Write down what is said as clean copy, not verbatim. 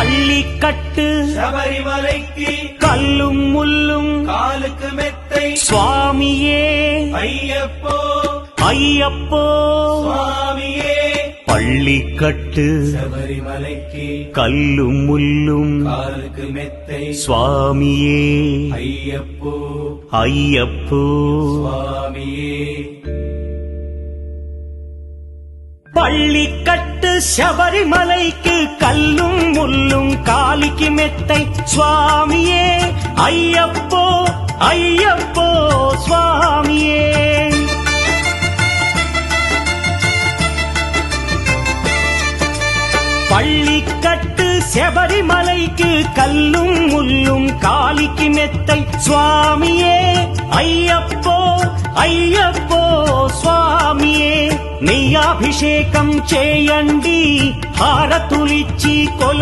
பள்ளிக்கட்டு சபரிமலைக்கு கல்லும் முள்ளும் காலுக்கு மெத்தை சுவாமியே ஐயப்போ ஐயப்போ சுவாமியே பள்ளிக்கட்டு சபரிமலைக்கு கல்லும் முள்ளும் காலுக்கு மெத்தை சுவாமியே ஐயப்போ ஐயப்போ சுவாமியே பள்ளிக்கட்டு சபரிமலைக்கு கல்லும் முள்ளும் காலிக்கு மெத்தை சுவாமியே ஐயப்போ ஐயப்போ சுவாமியே பள்ளிக்கட்டு சபரிமலைக்கு கல்லும் முள்ளும் காலிக்கு மெத்தை சுவாமியே ஐயப்போ ஐயப்போ స్వామియే నెయ్యాభిషేకం చేయండి హారతులిచ్చి కొల